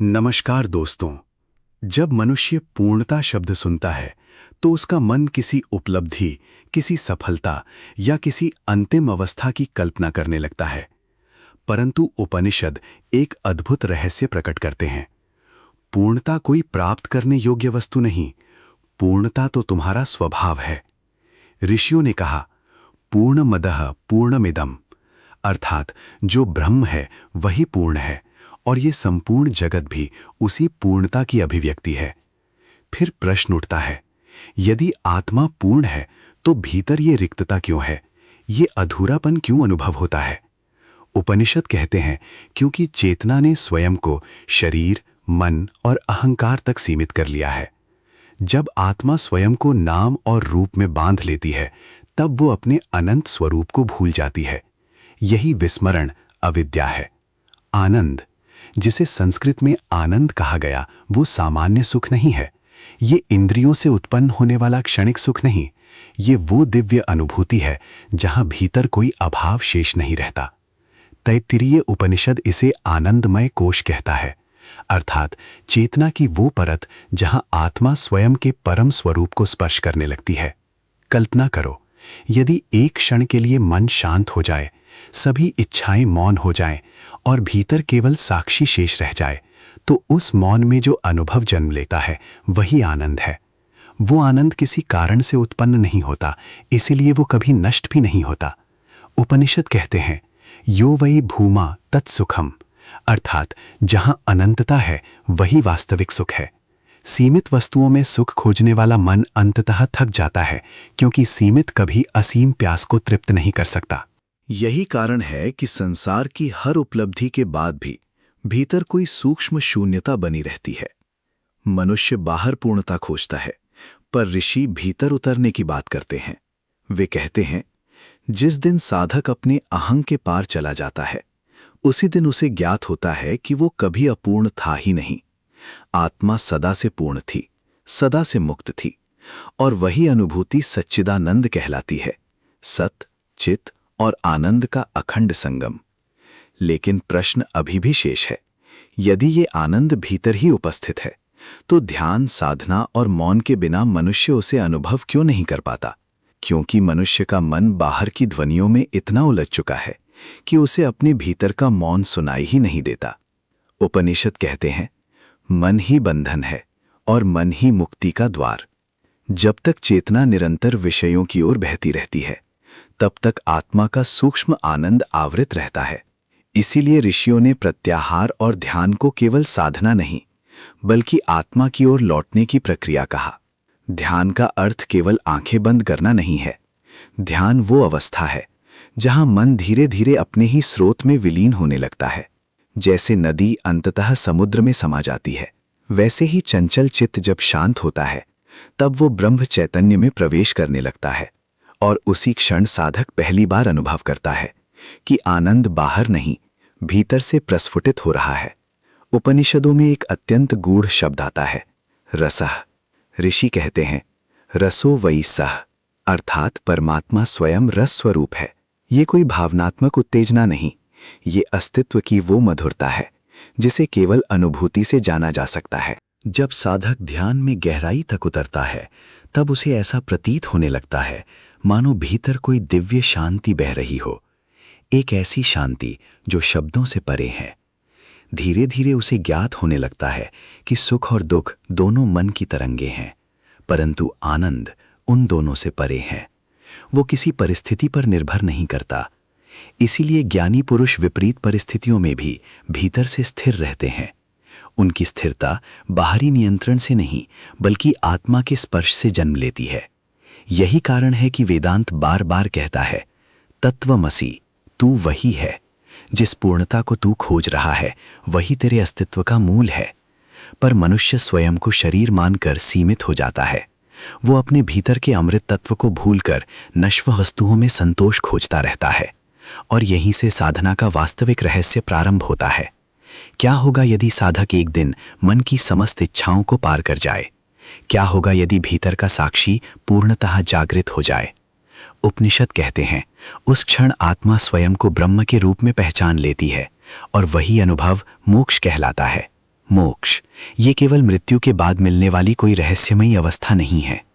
नमस्कार दोस्तों। जब मनुष्य पूर्णता शब्द सुनता है तो उसका मन किसी उपलब्धि, किसी सफलता या किसी अंतिम अवस्था की कल्पना करने लगता है। परंतु उपनिषद एक अद्भुत रहस्य प्रकट करते हैं। पूर्णता कोई प्राप्त करने योग्य वस्तु नहीं, पूर्णता तो तुम्हारा स्वभाव है। ऋषियों ने कहा, पूर्णमदः पूर्णमिदम्, अर्थात जो ब्रह्म है वही पूर्ण है और ये संपूर्ण जगत भी उसी पूर्णता की अभिव्यक्ति है। फिर प्रश्न उठता है, यदि आत्मा पूर्ण है तो भीतर ये रिक्तता क्यों है, ये अधूरापन क्यों अनुभव होता है? उपनिषद कहते हैं क्योंकि चेतना ने स्वयं को शरीर, मन और अहंकार तक सीमित कर लिया है। जब आत्मा स्वयं को नाम और रूप में बांध लेती है तब वो अपने अनंत स्वरूप को भूल जाती है। यही विस्मरण अविद्या है। आनंद, जिसे संस्कृत में आनंद कहा गया, वो सामान्य सुख नहीं है। ये इंद्रियों से उत्पन्न होने वाला क्षणिक सुख नहीं, ये वो दिव्य अनुभूति है जहां भीतर कोई अभाव शेष नहीं रहता। तैत्तिरीय उपनिषद इसे आनंदमय कोश कहता है, अर्थात चेतना की वो परत जहां आत्मा स्वयं के परम स्वरूप को स्पर्श करने लगती है। कल्पना करो, यदि एक क्षण के लिए मन शांत हो जाए, सभी इच्छाएं मौन हो जाएं और भीतर केवल साक्षी शेष रह जाए, तो उस मौन में जो अनुभव जन्म लेता है वही आनंद है। वो आनंद किसी कारण से उत्पन्न नहीं होता, इसीलिए वो कभी नष्ट भी नहीं होता। उपनिषद कहते हैं, यो वै भूमा तत्सुखम, अर्थात जहां अनंतता है वही वास्तविक सुख है। सीमित वस्तुओं में सुख खोजने वाला मन अंततः थक जाता है, क्योंकि सीमित कभी असीम प्यास को तृप्त नहीं कर सकता। यही कारण है कि संसार की हर उपलब्धि के बाद भी भीतर कोई सूक्ष्म शून्यता बनी रहती है। मनुष्य बाहर पूर्णता खोजता है, पर ऋषि भीतर उतरने की बात करते हैं। वे कहते हैं, जिस दिन साधक अपने अहं के पार चला जाता है, उसी दिन उसे ज्ञात होता है कि वो कभी अपूर्ण था ही नहीं। आत्मा सदा से पूर्ण थी, सदा से मुक्त थी, और वही अनुभूति सच्चिदानंद कहलाती है। सत, चित और आनंद का अखंड संगम। लेकिन प्रश्न अभी भी शेष है, यदि ये आनंद भीतर ही उपस्थित है तो ध्यान, साधना और मौन के बिना मनुष्य उसे अनुभव क्यों नहीं कर पाता? क्योंकि मनुष्य का मन बाहर की ध्वनियों में इतना उलझ चुका है कि उसे अपने भीतर का मौन सुनाई ही नहीं देता। उपनिषद कहते हैं, मन ही बंधन है और मन ही मुक्ति का द्वार। जब तक चेतना निरंतर विषयों की ओर बहती रहती है, तब तक आत्मा का सूक्ष्म आनंद आवृत रहता है। इसीलिए ऋषियों ने प्रत्याहार और ध्यान को केवल साधना नहीं, बल्कि आत्मा की ओर लौटने की प्रक्रिया कहा। ध्यान का अर्थ केवल आंखें बंद करना नहीं है। ध्यान वो अवस्था है जहां मन धीरे धीरे अपने ही स्रोत में विलीन होने लगता है। जैसे नदी अंततः समुद्र में समा जाती है, वैसे ही चंचल चित्त जब शांत होता है, तब वो ब्रह्म चैतन्य में प्रवेश करने लगता है। और उसी क्षण साधक पहली बार अनुभव करता है कि आनंद बाहर नहीं, भीतर से प्रस्फुटित हो रहा है। उपनिषदों में एक अत्यंत गूढ़ शब्द आता है, रसः। ऋषि कहते हैं, रसो वै सः, अर्थात परमात्मा स्वयं रस स्वरूप है। ये कोई भावनात्मक उत्तेजना नहीं, ये अस्तित्व की वो मधुरता है जिसे केवल अनुभूति से जाना जा सकता है। जब साधक ध्यान में गहराई तक उतरता है, तब उसे ऐसा प्रतीत होने लगता है मानो भीतर कोई दिव्य शांति बह रही हो, एक ऐसी शांति जो शब्दों से परे है। धीरे धीरे उसे ज्ञात होने लगता है कि सुख और दुख दोनों मन की तरंगे हैं, परंतु आनंद उन दोनों से परे है। वो किसी परिस्थिति पर निर्भर नहीं करता। इसीलिए ज्ञानी पुरुष विपरीत परिस्थितियों में भी भीतर से स्थिर रहते हैं। उनकी स्थिरता बाहरी नियंत्रण से नहीं, बल्कि आत्मा के स्पर्श से जन्म लेती है। यही कारण है कि वेदांत बार बार कहता है, तत्वमसि, तू वही है। जिस पूर्णता को तू खोज रहा है वही तेरे अस्तित्व का मूल है। पर मनुष्य स्वयं को शरीर मानकर सीमित हो जाता है। वो अपने भीतर के अमृत तत्व को भूलकर नश्वर वस्तुओं में संतोष खोजता रहता है, और यहीं से साधना का वास्तविक रहस्य प्रारंभ होता है। क्या होगा यदि साधक एक दिन मन की समस्त इच्छाओं को पार कर जाए? क्या होगा यदि भीतर का साक्षी पूर्णतः जागृत हो जाए? उपनिषद कहते हैं, उस क्षण आत्मा स्वयं को ब्रह्म के रूप में पहचान लेती है और वही अनुभव मोक्ष कहलाता है। मोक्ष ये केवल मृत्यु के बाद मिलने वाली कोई रहस्यमयी अवस्था नहीं है।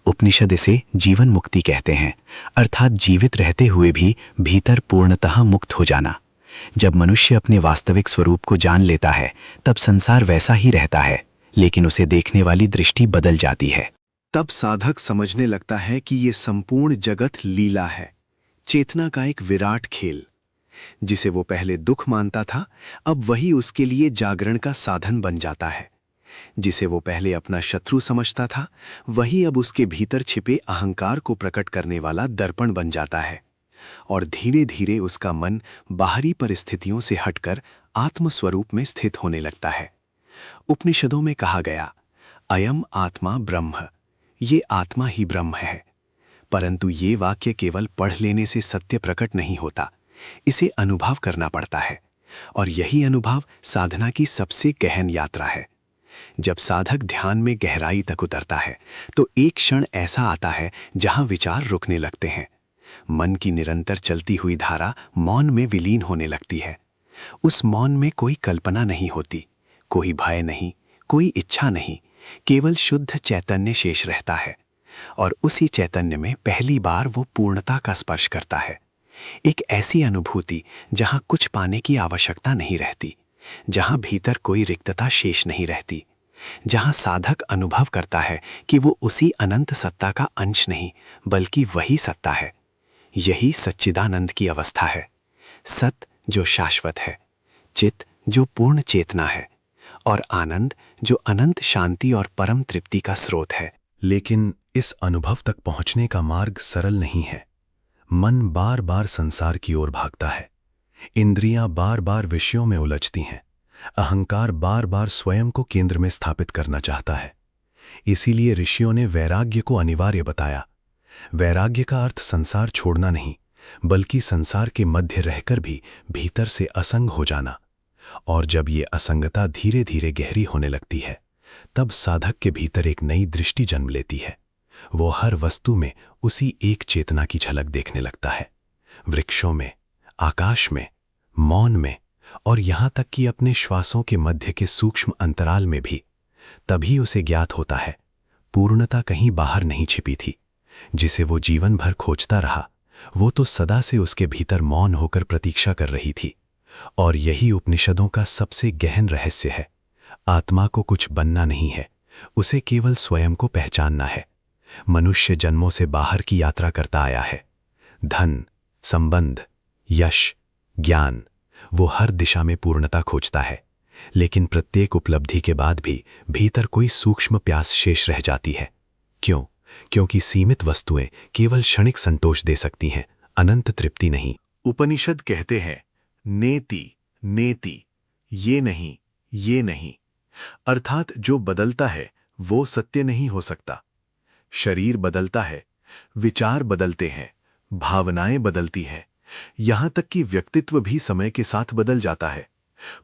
उपनिषद इसे जीवन मुक्ति कहते हैं, अर्थात जीवित रहते हुए भी भीतर पूर्णतः मुक्त हो जाना। जब मनुष्य अपने वास्तविक स्वरूप को जान लेता है तब संसार वैसा ही रहता है, लेकिन उसे देखने वाली दृष्टि बदल जाती है। तब साधक समझने लगता है कि ये संपूर्ण जगत लीला है, चेतना का एक विराट खेल। जिसे वो पहले दुख मानता था, अब वही उसके लिए जागरण का साधन बन जाता है। जिसे वो पहले अपना शत्रु समझता था, वही अब उसके भीतर छिपे अहंकार को प्रकट करने वाला दर्पण बन जाता है। और धीरे धीरे उसका मन बाहरी परिस्थितियों से हटकर आत्मस्वरूप में स्थित होने लगता है। उपनिषदों में कहा गया, अयम आत्मा ब्रह्म, ये आत्मा ही ब्रह्म है। परंतु ये वाक्य केवल पढ़ लेने से सत्य प्रकट नहीं होता, इसे अनुभव करना पड़ता है। और यही अनुभव साधना की सबसे गहन यात्रा है। जब साधक ध्यान में गहराई तक उतरता है तो एक क्षण ऐसा आता है जहां विचार रुकने लगते हैं। मन की निरंतर चलती हुई धारा मौन में विलीन होने लगती है। उस मौन में कोई कल्पना नहीं होती, कोई भय नहीं, कोई इच्छा नहीं, केवल शुद्ध चैतन्य शेष रहता है। और उसी चैतन्य में पहली बार वो पूर्णता का स्पर्श करता है। एक ऐसी अनुभूति जहां कुछ पाने की आवश्यकता नहीं रहती, जहां भीतर कोई रिक्तता शेष नहीं रहती, जहां साधक अनुभव करता है कि वो उसी अनंत सत्ता का अंश नहीं बल्कि वही सत्ता है। यही सच्चिदानंद की अवस्था है। सत जो शाश्वत है, चित जो पूर्ण चेतना है, और आनंद जो अनंत शांति और परम तृप्ति का स्रोत है। लेकिन इस अनुभव तक पहुंचने का मार्ग सरल नहीं है। मन बार बार संसार की ओर भागता है, इंद्रियां बार बार विषयों में उलझती हैं, अहंकार बार बार स्वयं को केंद्र में स्थापित करना चाहता है। इसीलिए ऋषियों ने वैराग्य को अनिवार्य बताया। वैराग्य का अर्थ संसार छोड़ना नहीं, बल्कि संसार के मध्य रहकर भी भीतर से असंग हो जाना। और जब ये असंगता धीरे धीरे गहरी होने लगती है, तब साधक के भीतर एक नई दृष्टि जन्म लेती है। वो हर वस्तु में उसी एक चेतना की झलक देखने लगता है, वृक्षों में, आकाश में, मौन में, और यहां तक कि अपने श्वासों के मध्य के सूक्ष्म अंतराल में भी। तभी उसे ज्ञात होता है, पूर्णता कहीं बाहर नहीं छिपी थी। जिसे वो जीवन भर खोजता रहा, वो तो सदा से उसके भीतर मौन होकर प्रतीक्षा कर रही थी। और यही उपनिषदों का सबसे गहन रहस्य है। आत्मा को कुछ बनना नहीं है, उसे केवल स्वयं को पहचानना है। मनुष्य जन्मों से बाहर की यात्रा करता आया है। धन, संबंध, यश, ज्ञान, वो हर दिशा में पूर्णता खोजता है। लेकिन प्रत्येक उपलब्धि के बाद भी भीतर कोई सूक्ष्म प्यास शेष रह जाती है। क्यों? क्योंकि सीमित वस्तुएं केवल क्षणिक संतोष दे सकती हैं, अनंत तृप्ति नहीं। उपनिषद कहते हैं, नेति नेति, ये नहीं, ये नहीं। अर्थात जो बदलता है वो सत्य नहीं हो सकता। शरीर बदलता है, विचार बदलते हैं, भावनाएं बदलती हैं, यहां तक कि व्यक्तित्व भी समय के साथ बदल जाता है।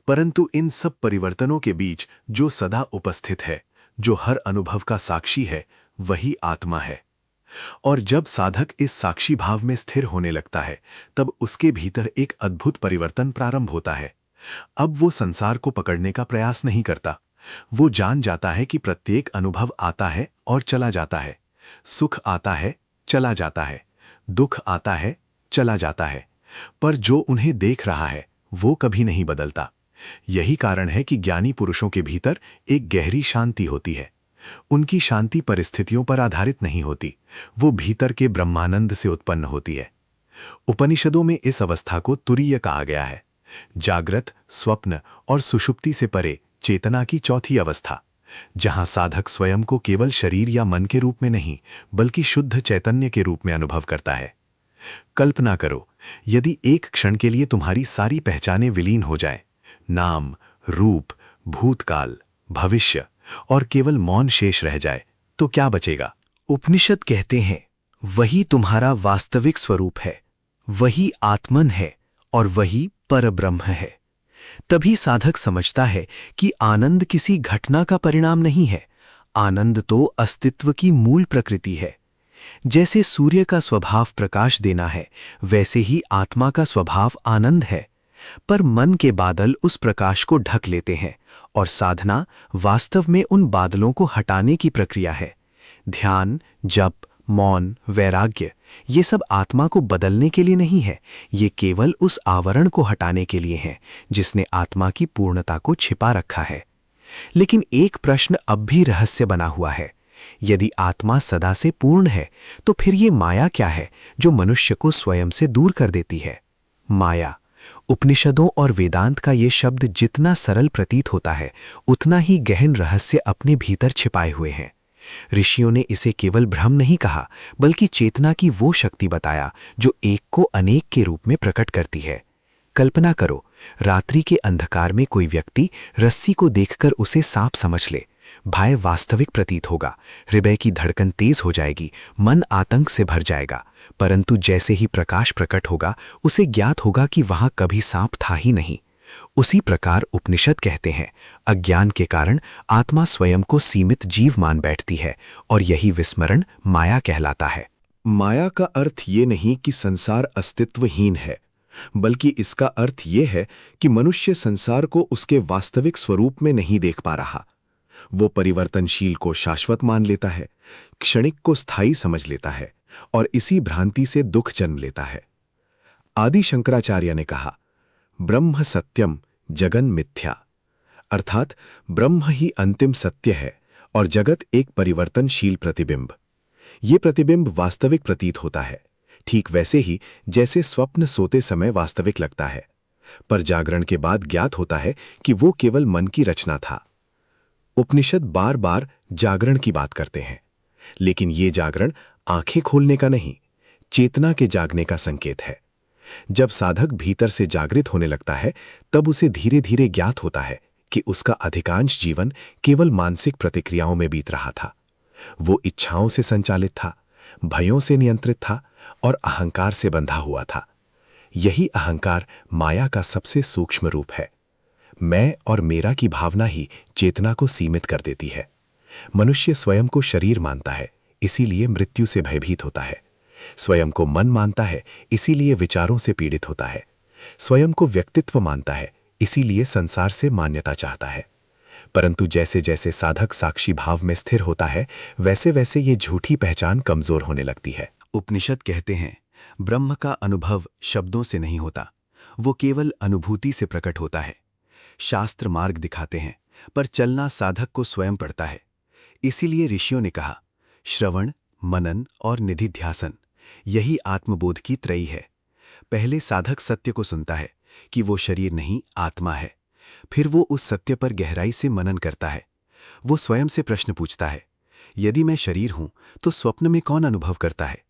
परंतु इन सब परिवर्तनों के बीच जो सदा उपस्थित है, जो हर अनुभव का साक्षी है, वही आत्मा है। और जब साधक इस साक्षी भाव में स्थिर होने लगता है, तब उसके भीतर एक अद्भुत परिवर्तन प्रारंभ होता है। अब वो संसार को पकड़ने का प्रयास नहीं करता। वो जान जाता है कि प्रत्येक अनुभव आता है और चला जाता है। सुख आता है, चला जाता है, दुख आता है, चला जाता है, पर जो उन्हें देख रहा है वो कभी नहीं बदलता। यही कारण है कि ज्ञानी पुरुषों के भीतर एक गहरी शांति होती है। उनकी शांति परिस्थितियों पर आधारित नहीं होती, वो भीतर के ब्रह्मानंद से उत्पन्न होती है। उपनिषदों में इस अवस्था को तुरीय कहा गया है, जागृत, स्वप्न और सुषुप्ति से परे चेतना की चौथी अवस्था, जहां साधक स्वयं को केवल शरीर या मन के रूप में नहीं बल्कि शुद्ध चैतन्य के रूप में अनुभव करता है। कल्पना करो, यदि एक क्षण के लिए तुम्हारी सारी पहचानें विलीन हो जाएं, नाम, रूप, भूतकाल, भविष्य, और केवल मौन शेष रह जाए, तो क्या बचेगा? उपनिषद कहते हैं, वही तुम्हारा वास्तविक स्वरूप है, वही आत्मन है और वही परब्रह्म है। तभी साधक समझता है कि आनंद किसी घटना का परिणाम नहीं है, आनंद तो अस्तित्व की मूल प्रकृति है। जैसे सूर्य का स्वभाव प्रकाश देना है, वैसे ही आत्मा का स्वभाव आनंद है। पर मन के बादल उस प्रकाश को ढक लेते हैं और साधना वास्तव में उन बादलों को हटाने की प्रक्रिया है। ध्यान, जप, मौन, वैराग्य ये सब आत्मा को बदलने के लिए नहीं है, ये केवल उस आवरण को हटाने के लिए है जिसने आत्मा की पूर्णता को छिपा रखा है। लेकिन एक प्रश्न अब भी रहस्य बना हुआ है। यदि आत्मा सदा से पूर्ण है, तो फिर ये माया क्या है जो मनुष्य को स्वयं से दूर कर देती है? माया, उपनिषदों और वेदांत का ये शब्द जितना सरल प्रतीत होता है, उतना ही गहन रहस्य अपने भीतर छिपाए हुए हैं। ऋषियों ने इसे केवल भ्रम नहीं कहा, बल्कि चेतना की वो शक्ति बताया जो एक को अनेक के रूप में प्रकट करती है। कल्पना करो, रात्रि के अंधकार में कोई व्यक्ति रस्सी को देखकर उसे सांप समझ ले। भय वास्तविक प्रतीत होगा, हृदय की धड़कन तेज हो जाएगी, मन आतंक से भर जाएगा। परंतु जैसे ही प्रकाश प्रकट होगा, उसे ज्ञात होगा कि वहां कभी सांप था ही नहीं। उसी प्रकार उपनिषद कहते हैं, अज्ञान के कारण आत्मा स्वयं को सीमित जीव मान बैठती है, और यही विस्मरण माया कहलाता है। माया का अर्थ ये नहीं कि संसार अस्तित्वहीन है, बल्कि इसका अर्थ ये है कि मनुष्य संसार को उसके वास्तविक स्वरूप में नहीं देख पा रहा। वो परिवर्तनशील को शाश्वत मान लेता है, क्षणिक को स्थायी समझ लेता है, और इसी भ्रांति से दुख जन्म लेता है। आदि शंकराचार्य ने कहा, ब्रह्म सत्यम जगन मिथ्या, अर्थात ब्रह्म ही अंतिम सत्य है और जगत एक परिवर्तनशील प्रतिबिंब। ये प्रतिबिंब वास्तविक प्रतीत होता है, ठीक वैसे ही जैसे स्वप्न सोते समय वास्तविक लगता है, पर जागरण के बाद ज्ञात होता है कि वो केवल मन की रचना था। उपनिषद बार बार जागरण की बात करते हैं, लेकिन ये जागरण आंखें खोलने का नहीं, चेतना के जागने का संकेत है। जब साधक भीतर से जागृत होने लगता है, तब उसे धीरे धीरे ज्ञात होता है कि उसका अधिकांश जीवन केवल मानसिक प्रतिक्रियाओं में बीत रहा था। वो इच्छाओं से संचालित था, भयों से नियंत्रित था और अहंकार से बंधा हुआ था। यही अहंकार माया का सबसे सूक्ष्म रूप है। मैं और मेरा की भावना ही चेतना को सीमित कर देती है। मनुष्य स्वयं को शरीर मानता है, इसीलिए मृत्यु से भयभीत होता है। स्वयं को मन मानता है, इसीलिए विचारों से पीड़ित होता है। स्वयं को व्यक्तित्व मानता है, इसीलिए संसार से मान्यता चाहता है। परंतु जैसे जैसे साधक साक्षी भाव में स्थिर होता है, वैसे वैसे ये झूठी पहचान कमजोर होने लगती है। उपनिषद कहते हैं, ब्रह्म का अनुभव शब्दों से नहीं होता, वो केवल अनुभूति से प्रकट होता है। शास्त्र मार्ग दिखाते हैं, पर चलना साधक को स्वयं पड़ता है। इसीलिए ऋषियों ने कहा, श्रवण, मनन और निधिध्यासन, यही आत्मबोध की त्रयी है। पहले साधक सत्य को सुनता है कि वो शरीर नहीं, आत्मा है। फिर वो उस सत्य पर गहराई से मनन करता है। वो स्वयं से प्रश्न पूछता है, यदि मैं शरीर हूं तो स्वप्न में कौन अनुभव करता है?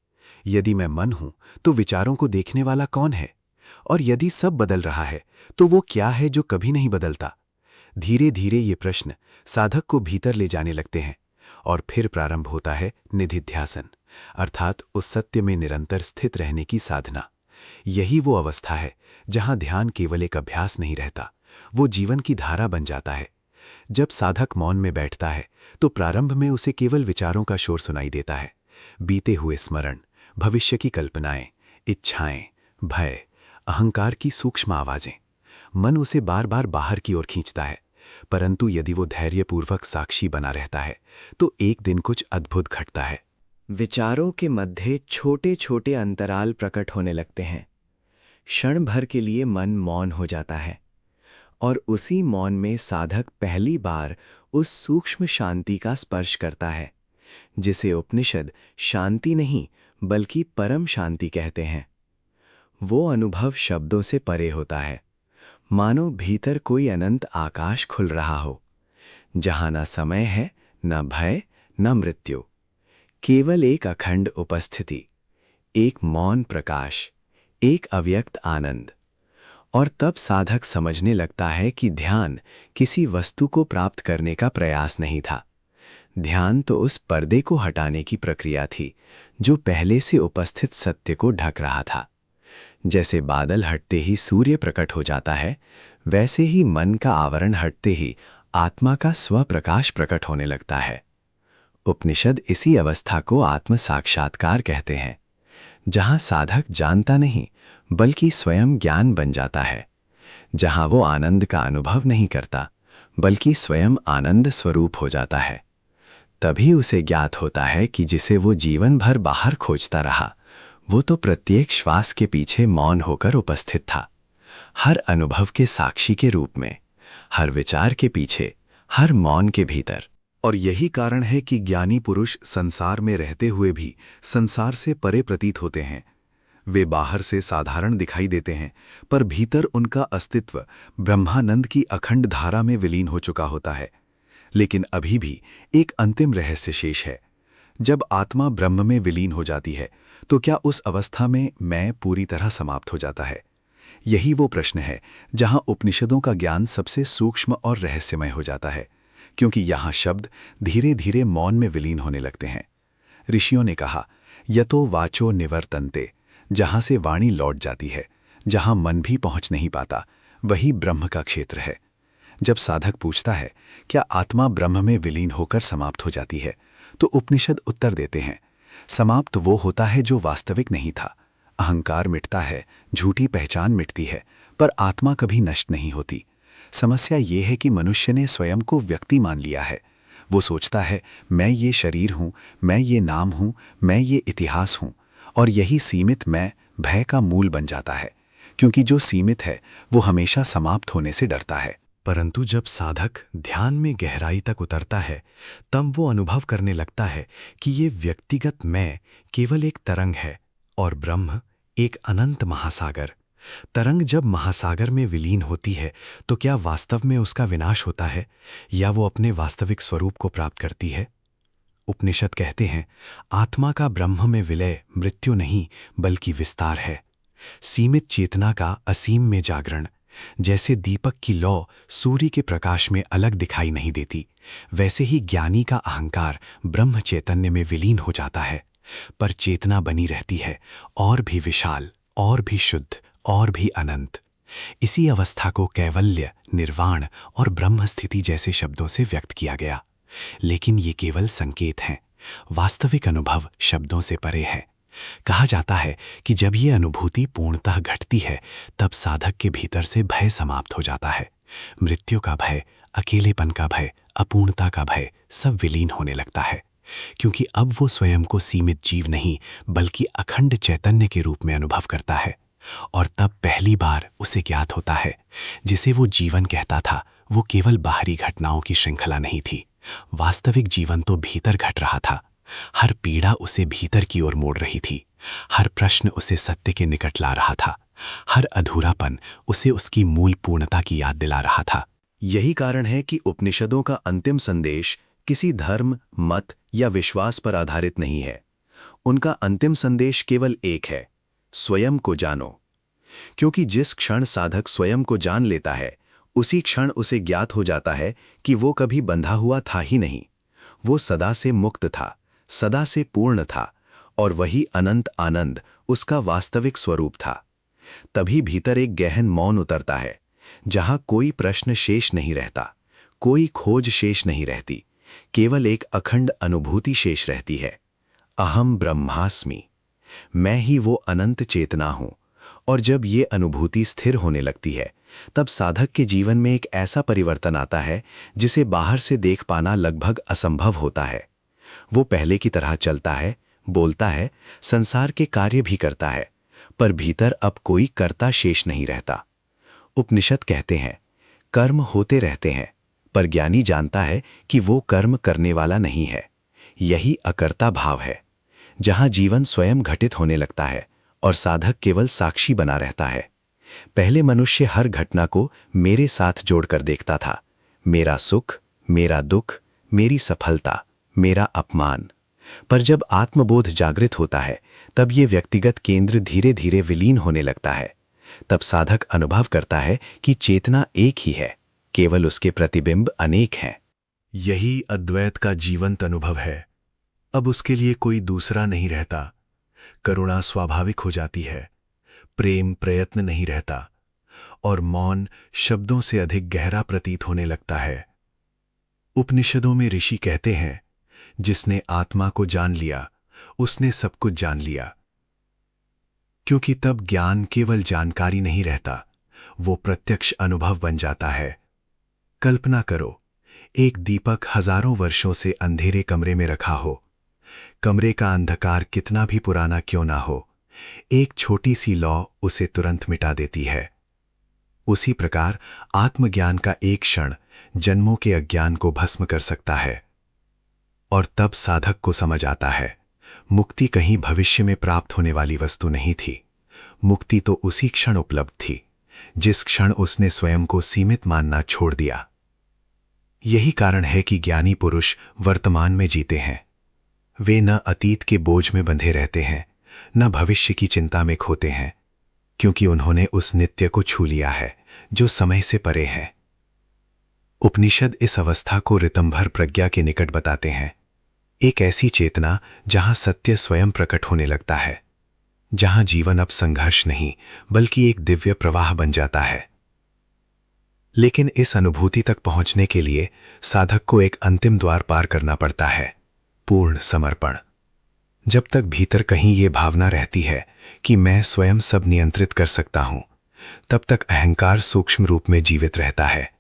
यदि मैं मन हूं तो विचारों को देखने वाला कौन है? और यदि सब बदल रहा है तो वो क्या है जो कभी नहीं बदलता? धीरे धीरे ये प्रश्न साधक को भीतर ले जाने लगते हैं, और फिर प्रारंभ होता है निधिध्यासन, अर्थात उस सत्य में निरंतर स्थित रहने की साधना। यही वो अवस्था है जहां ध्यान केवल एक अभ्यास नहीं रहता, वो जीवन की धारा बन जाता है। जब साधक मौन में बैठता है तो प्रारंभ में उसे केवल विचारों का शोर सुनाई देता है, बीते हुए स्मरण, भविष्य की कल्पनाएं, इच्छाएं, भय, अहंकार की सूक्ष्म आवाजें। मन उसे बार बार बाहर की ओर खींचता है, परंतु यदि वो धैर्यपूर्वक साक्षी बना रहता है तो एक दिन कुछ अद्भुत घटता है। विचारों के मध्य छोटे छोटे अंतराल प्रकट होने लगते हैं। क्षण भर के लिए मन मौन हो जाता है, और उसी मौन में साधक पहली बार उस सूक्ष्म शांति का स्पर्श करता है, जिसे उपनिषद शांति नहीं बल्कि परम शांति कहते हैं। वो अनुभव शब्दों से परे होता है, मानो भीतर कोई अनंत आकाश खुल रहा हो, जहां न समय है, न भय, न मृत्यु, केवल एक अखंड उपस्थिति, एक मौन प्रकाश, एक अव्यक्त आनंद। और तब साधक समझने लगता है कि ध्यान किसी वस्तु को प्राप्त करने का प्रयास नहीं था। ध्यान तो उस पर्दे को हटाने की प्रक्रिया थी जो पहले से उपस्थित सत्य को ढक रहा था। जैसे बादल हटते ही सूर्य प्रकट हो जाता है, वैसे ही मन का आवरण हटते ही आत्मा का स्वप्रकाश प्रकट होने लगता है। उपनिषद इसी अवस्था को आत्म साक्षात्कार कहते हैं, जहां साधक जानता नहीं बल्कि स्वयं ज्ञान बन जाता है, जहां वो आनंद का अनुभव नहीं करता बल्कि स्वयं आनंद स्वरूप हो जाता है। तभी उसे ज्ञात होता है कि जिसे वो जीवन भर बाहर खोजता रहा, वो तो प्रत्येक श्वास के पीछे मौन होकर उपस्थित था, हर अनुभव के साक्षी के रूप में, हर विचार के पीछे, हर मौन के भीतर। और यही कारण है कि ज्ञानी पुरुष संसार में रहते हुए भी संसार से परे प्रतीत होते हैं। वे बाहर से साधारण दिखाई देते हैं, पर भीतर उनका अस्तित्व ब्रह्मानंद की अखंड धारा में विलीन हो चुका होता है। लेकिन अभी भी एक अंतिम रहस्य शेष है। जब आत्मा ब्रह्म में विलीन हो जाती है, तो क्या उस अवस्था में मैं पूरी तरह समाप्त हो जाता है? यही वो प्रश्न है जहां उपनिषदों का ज्ञान सबसे सूक्ष्म और रहस्यमय हो जाता है, क्योंकि यहाँ शब्द धीरे धीरे मौन में विलीन होने लगते हैं। ऋषियों ने कहा, यतो वाचो निवर्तन्ते, जहां से वाणी लौट जाती है, जहां मन भी पहुंच नहीं पाता, वही ब्रह्म का क्षेत्र है। जब साधक पूछता है, क्या आत्मा ब्रह्म में विलीन होकर समाप्त हो जाती है, तो उपनिषद उत्तर देते हैं, समाप्त वो होता है जो वास्तविक नहीं था। अहंकार मिटता है, झूठी पहचान मिटती है, पर आत्मा कभी नष्ट नहीं होती। समस्या ये है कि मनुष्य ने स्वयं को व्यक्ति मान लिया है। वो सोचता है, मैं ये शरीर हूँ, मैं ये नाम हूँ, मैं ये इतिहास हूँ, और यही सीमित मैं भय का मूल बन जाता है, क्योंकि जो सीमित है वो हमेशा समाप्त होने से डरता है। परंतु जब साधक ध्यान में गहराई तक उतरता है, तब वो अनुभव करने लगता है कि ये व्यक्तिगत मैं केवल एक तरंग है और ब्रह्म एक अनंत महासागर। तरंग जब महासागर में विलीन होती है, तो क्या वास्तव में उसका विनाश होता है या वो अपने वास्तविक स्वरूप को प्राप्त करती है? उपनिषद कहते हैं, आत्मा का ब्रह्म में विलय मृत्यु नहीं बल्कि विस्तार है। सीमित चेतना का असीम में जागरण। जैसे दीपक की लौ सूर्य के प्रकाश में अलग दिखाई नहीं देती, वैसे ही ज्ञानी का अहंकार ब्रह्म चैतन्य में विलीन हो जाता है, पर चेतना बनी रहती है, और भी विशाल, और भी शुद्ध, और भी अनंत। इसी अवस्था को कैवल्य, निर्वाण और ब्रह्म स्थिति जैसे शब्दों से व्यक्त किया गया। लेकिन ये केवल संकेत हैं, वास्तविक अनुभव शब्दों से परे है। कहा जाता है कि जब ये अनुभूति पूर्णतः घटती है, तब साधक के भीतर से भय समाप्त हो जाता है। मृत्यु का भय, अकेलेपन का भय, अपूर्णता का भय सब विलीन होने लगता है, क्योंकि अब वो स्वयं को सीमित जीव नहीं बल्कि अखंड चैतन्य के रूप में अनुभव करता है। और तब पहली बार उसे ज्ञात होता है, जिसे वो जीवन कहता था, वो केवल बाहरी घटनाओं की श्रृंखला नहीं थी। वास्तविक जीवन तो भीतर घट रहा था। हर पीड़ा उसे भीतर की ओर मोड़ रही थी, हर प्रश्न उसे सत्य के निकट ला रहा था, हर अधूरापन उसे उसकी मूल पूर्णता की याद दिला रहा था। यही कारण है कि उपनिषदों का अंतिम संदेश किसी धर्म, मत या विश्वास पर आधारित नहीं है। उनका अंतिम संदेश केवल एक है, स्वयं को जानो। क्योंकि जिस क्षण साधक स्वयं को जान लेता है, उसी क्षण उसे ज्ञात हो जाता है कि वो कभी बंधा हुआ था ही नहीं। वो सदा से मुक्त था, सदा से पूर्ण था, और वही अनंत आनंद उसका वास्तविक स्वरूप था। तभी भीतर एक गहन मौन उतरता है, जहां कोई प्रश्न शेष नहीं रहता, कोई खोज शेष नहीं रहती, केवल एक अखंड अनुभूति शेष रहती है। अहम ब्रह्मास्मि, मैं ही वो अनंत चेतना हूं। और जब ये अनुभूति स्थिर होने लगती है, तब साधक के जीवन में एक ऐसा परिवर्तन आता है जिसे बाहर से देख पाना लगभग असंभव होता है। वो पहले की तरह चलता है, बोलता है, संसार के कार्य भी करता है, पर भीतर अब कोई कर्ता शेष नहीं रहता। उपनिषद कहते हैं, कर्म होते रहते हैं, पर ज्ञानी जानता है कि वो कर्म करने वाला नहीं है। यही अकर्ता भाव है, जहां जीवन स्वयं घटित होने लगता है और साधक केवल साक्षी बना रहता है। पहले मनुष्य हर घटना को मेरे साथ जोड़कर देखता था, मेरा सुख, मेरा दुख, मेरी सफलता, मेरा अपमान। पर जब आत्मबोध जागृत होता है, तब ये व्यक्तिगत केंद्र धीरे धीरे विलीन होने लगता है। तब साधक अनुभव करता है कि चेतना एक ही है, केवल उसके प्रतिबिंब अनेक हैं। यही अद्वैत का जीवंत अनुभव है। अब उसके लिए कोई दूसरा नहीं रहता। करुणा स्वाभाविक हो जाती है, प्रेम प्रयत्न नहीं रहता, और मौन शब्दों से अधिक गहरा प्रतीत होने लगता है। उपनिषदों में ऋषि कहते हैं, जिसने आत्मा को जान लिया, उसने सब कुछ जान लिया। क्योंकि तब ज्ञान केवल जानकारी नहीं रहता, वो प्रत्यक्ष अनुभव बन जाता है। कल्पना करो, एक दीपक हजारों वर्षों से अंधेरे कमरे में रखा हो। कमरे का अंधकार कितना भी पुराना क्यों ना हो, एक छोटी सी लौ उसे तुरंत मिटा देती है। उसी प्रकार आत्मज्ञान का एक क्षण जन्मों के अज्ञान को भस्म कर सकता है। और तब साधक को समझ आता है, मुक्ति कहीं भविष्य में प्राप्त होने वाली वस्तु नहीं थी। मुक्ति तो उसी क्षण उपलब्ध थी, जिस क्षण उसने स्वयं को सीमित मानना छोड़ दिया। यही कारण है कि ज्ञानी पुरुष वर्तमान में जीते हैं। वे न अतीत के बोझ में बंधे रहते हैं, न भविष्य की चिंता में खोते हैं, क्योंकि उन्होंने उस नित्य को छू लिया है जो समय से परे है। उपनिषद इस अवस्था को ऋतंभर प्रज्ञा के निकट बताते हैं, एक ऐसी चेतना जहां सत्य स्वयं प्रकट होने लगता है, जहां जीवन अब संघर्ष नहीं बल्कि एक दिव्य प्रवाह बन जाता है। लेकिन इस अनुभूति तक पहुंचने के लिए साधक को एक अंतिम द्वार पार करना पड़ता है, पूर्ण समर्पण। जब तक भीतर कहीं ये भावना रहती है कि मैं स्वयं सब नियंत्रित कर सकता हूं, तब तक अहंकार सूक्ष्म रूप में जीवित रहता है।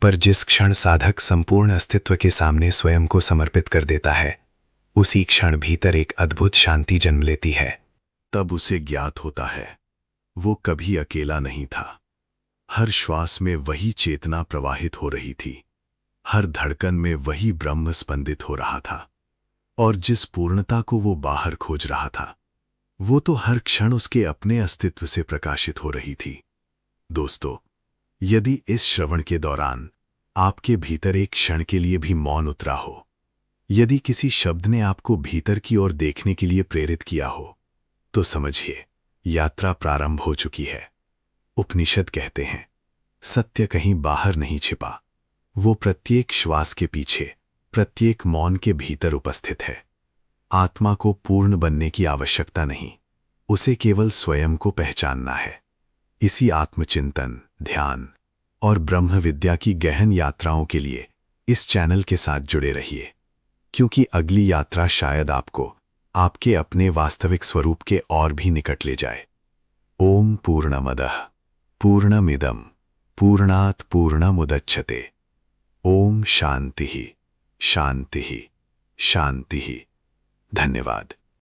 पर जिस क्षण साधक संपूर्ण अस्तित्व के सामने स्वयं को समर्पित कर देता है, उसी क्षण भीतर एक अद्भुत शांति जन्म लेती है। तब उसे ज्ञात होता है, वो कभी अकेला नहीं था। हर श्वास में वही चेतना प्रवाहित हो रही थी, हर धड़कन में वही ब्रह्म स्पंदित हो रहा था। और जिस पूर्णता को वो बाहर खोज रहा था, वो तो हर क्षण उसके अपने अस्तित्व से प्रकाशित हो रही थी। दोस्तों, यदि इस श्रवण के दौरान आपके भीतर एक क्षण के लिए भी मौन उतरा हो, यदि किसी शब्द ने आपको भीतर की ओर देखने के लिए प्रेरित किया हो, तो समझिए यात्रा प्रारंभ हो चुकी है। उपनिषद कहते हैं, सत्य कहीं बाहर नहीं छिपा, वो प्रत्येक श्वास के पीछे, प्रत्येक मौन के भीतर उपस्थित है। आत्मा को पूर्ण बनने की आवश्यकता नहीं, उसे केवल स्वयं को पहचानना है। इसी आत्मचिंतन, ध्यान और ब्रह्म विद्या की गहन यात्राओं के लिए इस चैनल के साथ जुड़े रहिए, क्योंकि अगली यात्रा शायद आपको आपके अपने वास्तविक स्वरूप के और भी निकट ले जाए। ओम पूर्णमदः पूर्णमिदं पूर्णात् पूर्णमुदच्यते। ओम शांतिः शांतिः शांतिः। धन्यवाद।